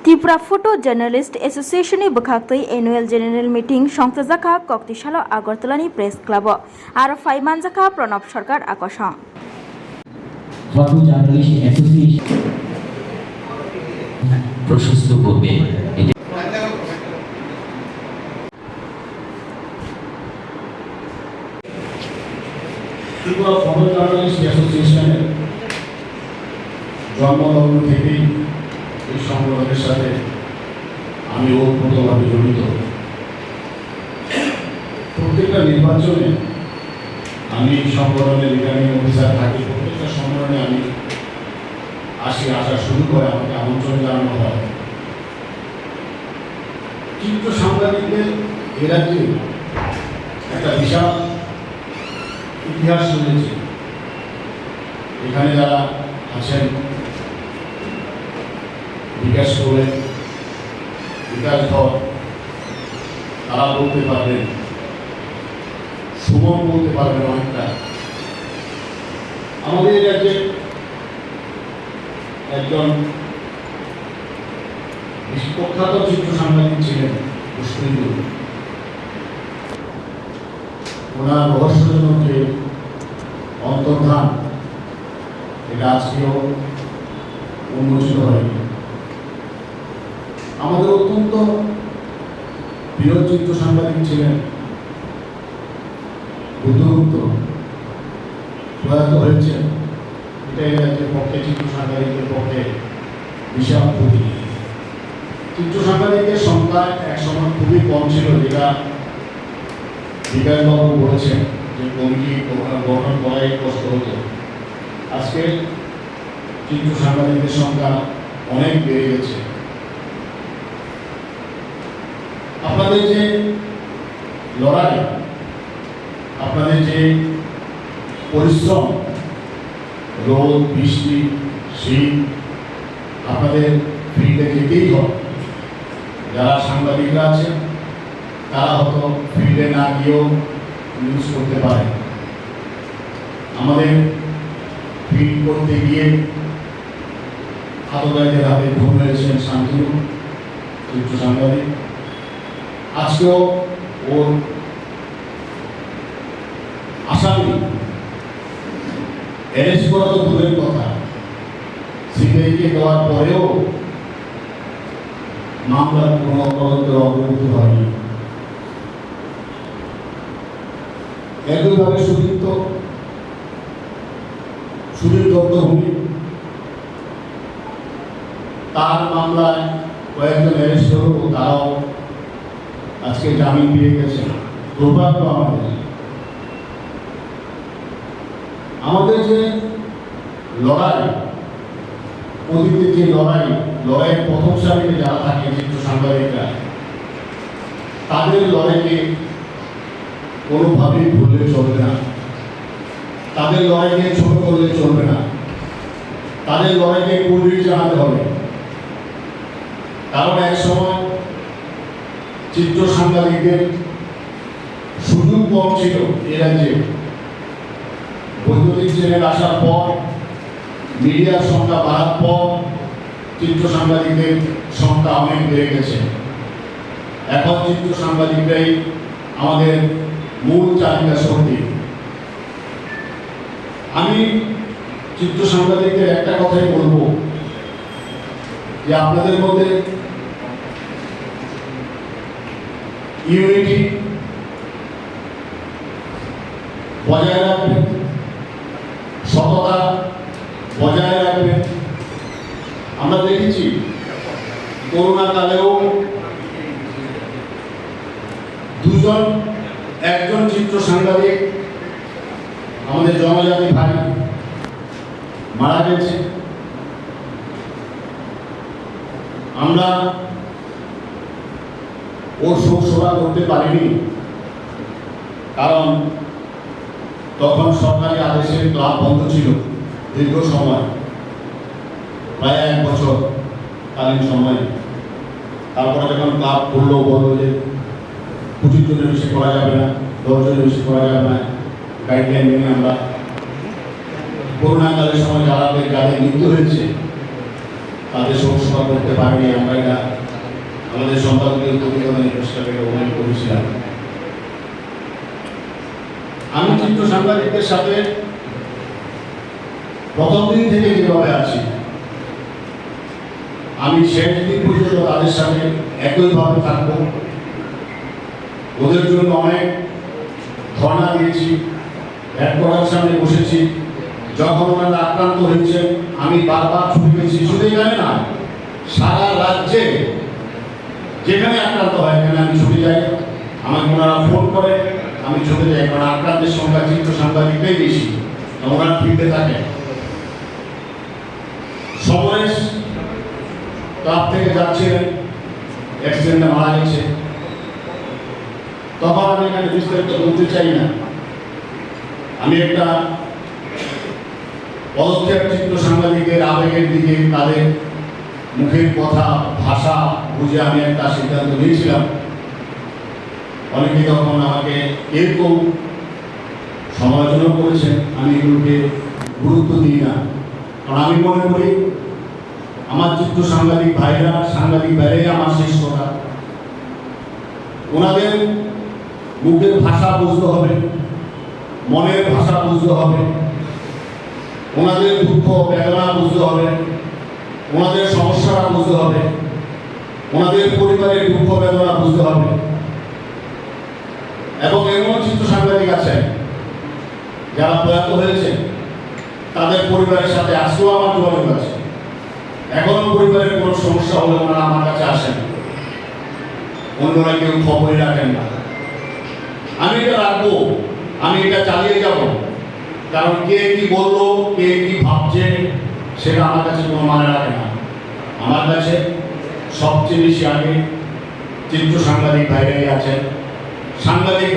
Tripura photo journalist association बखाक्तै annual general meeting संक्राजाखा कक्तिशाला आगरतलानी प्रेस क्लब और फाइमानजाखा प्रणब सरकार आकर्षण ফটো জার্নালিস্ট অ্যাসোসিয়েশন প্রশস্ত করবে। ত্রিপুরা ফটো জার্নালিস্ট অ্যাসোসিয়েশনের জন্মলগ্ন থেকেই এই সংগঠনের সাথে আমি ওতপ্রোতভাবে জড়িত। প্রত্যেকটা নির্বাচনে আমি সংগঠনের রিটার্নিং অফিসার থাকি, প্রত্যেকটা সম্মেলনে আমি আসা শুরু করে আমাকে আমন্ত্রণ জানানো হয়। চিত্র সাংবাদিকদের এ রাজ্যে একটা বিশাল ইতিহাস রয়েছে। এখানে যারা আছেন বিকাশ করে বিকাশ ধর, তারা বলতে পারবেন, সুমন বলতে পারবেন অনেকটা। আমাদের রাজ্যে একজন বিশ্বখ্যাত চিত্র সাংবাদিক ছিলেন পুষ্পেন্দু। ওনার রহস্যজনক যে অন্তর্ধান, এটা আজকেও উন্মোচিত হয়নি। আমাদের অত্যন্ত প্রিয় চিত্র সাংবাদিক ছিলেন বুদ্ধগুপ্ত, প্রয়াত হয়েছেন। এটাই রাজ্যের পক্ষে চিত্র সাংবাদিকদের পক্ষে বিশাল ক্ষতি। চিত্র সাংবাদিকদের সংখ্যা একসময় খুবই কম ছিল, যেটা বিকাশবাবু বলেছেন যে কমিটি গঠন করাই কষ্ট হতো। আজকে চিত্র সাংবাদিকদের সংখ্যা অনেক বেড়ে গেছে। আপনাদের যে লড়াই, আপনাদের যে পরিশ্রম, রোদ বৃষ্টি শীত, আপনাদের ফিল্ডে যেতেই হয়। যারা সাংবাদিকরা আছেন তারা হয়তো ফিল্ডে না গিয়েও নিউজ করতে পারে। আমাদের ফিল্ড করতে গিয়ে আততায়ীদের হাতে খুন হয়েছেন শান্তনু, চিত্র সাংবাদিক। আজকেও ওর আসামি অ্যারেস্ট করা তো দূরের কথা, সিবিআইকে দেওয়ার পরেও মামলার কোনো তদন্তের অগ্রগতি হয়নি। একইভাবে সুদীপ দত্তভূমি, তার মামলায় কয়েকজন অ্যারেস্ট হলেও তারাও আজকে জামিন পেয়ে গেছে। দুর্ভাগ্য আমাদের যে লড়াই, অতীতের যে লড়াইয়ের প্রথম সারিতে যারা থাকে চিত্র সাংবাদিকরা, তাদের লড়াইকে কোনোভাবেই ভুললে চলবে না। তাদের লড়াইকে ছোট করলে চলবে না। তাদের লড়াইকে কুলরিট জানাতে হবে। কারণ এক সময় চিত্র সাংবাদিকদের সুযোগ কম ছিল এ রাজ্যে। বৈদ্যুতিক চ্যানেল আসার পর, মিডিয়ার সংখ্যা বাড়ার পর চিত্র সাংবাদিকদের সংখ্যা অনেক বেড়ে গেছে। এখন চিত্র সাংবাদিকরাই আমাদের মূল চালিকা শক্তি। আমি চিত্র সাংবাদিকদের একটা কথাই বলবো যে আপনাদের মধ্যে ইউনিটি বজায় রাখবেন, সততা বজায় রাখবেন। আমরা দেখেছি করোনা কালেও একজন চিত্র সাংবাদিক আমাদের জনজাতি ভাই মারা গেছে। আমরা ওর শোক সভা করতে পারিনি, কারণ তখন সরকারি আদেশে ক্লাব বন্ধ ছিল দীর্ঘ সময়, প্রায় 1 বছর কালীন সময়। তারপরে যখন ক্লাব করলো, বললো যে 25 জনের বেশি করা যাবে না, 10 জনের বেশি করা যাবে না, গাইডলাইন মেনে আমরা করোনাকালের সময় যাদের মৃত্যু হয়েছে তাদের শোকসভা করতে পারিনি। আমরা এটা আমাদের সম্পাদকীয় প্রতিবেদনে প্রস্তাবে উল্লেখ করেছিলাম। আমি চিত্র সাংবাদিকদের সাথে প্রথম দিন থেকে যেভাবে আছি, আমি শেষ দিন পর্যন্ত তাদের সাথে একইভাবে থাকবো। ওদের জন্য অনেক ধর্ণা দিয়েছি, হেডকোয়ার্টার সামনে বসেছি। যখন ওনারা আক্রান্ত হয়েছে আমি বারবার ছুটে গেছি। শুধু এখানে না, সারা রাজ্যে যেখানে আক্রান্ত হয় এখানে আমি ছুটে যাই। আমাকে ওনারা ফোন করে, আমি ছুটে যাই, কারণ আক্রান্তের সংখ্যা চিত্র সাংবাদিকটাই বেশি, ওনারা ফিরতে থাকে। সমরেশ ক্লাব থেকে যাচ্ছিলেন, অ্যাক্সিডেন্টে মারা গেছে। তখন আমি এখানে বিস্তারিত বলতে চাই না। আমি একটা পদক্ষেপ চিত্র সাংবাদিকের আবেগের দিকে, তাদের মুখের কথা ভাষা বুঝে আমি একটা সিদ্ধান্ত নিয়েছিলাম। অনেকে তখন আমাকে এরকম সমালোচনা করেছেন, আমি এগুলোকে গুরুত্ব দিই না। কারণ আমি মনে করি আমার চিত্র সাংবাদিক ভাইরাই আমার শেষ কথা। ওনাদের মুখের ভাষা বুঝতে হবে, মনের ভাষা বুঝতে হবে, ওনাদের দুঃখ বেদনা বুঝতে হবে, ওনাদের সমস্যাটা বুঝতে হবে, ওনাদের পরিবারের দুঃখ বেদনা বুঝতে হবে। এবং এমন চিত্র সাংবাদিক আছেন যারা প্রয়াত হয়েছে, তাদের পরিবারের সাথে আজকেও আমার যোগাযোগ আছে। এখনো পরিবারের কোনো সমস্যা হলে ওনারা আমার কাছে আসেন, অন্যরা কেউ খবরই রাখেন না। আমি এটা রাখবো, আমি এটা চালিয়ে যাব। কারণ কে কি বললো, কে কি ভাবছে, সেটা আমার কাছে কোনো মানে রাখে না। আমার কাছে সবচেয়ে বেশি আগে চিত্র সাংবাদিক ভাইরাই আছেন। সাংবাদিক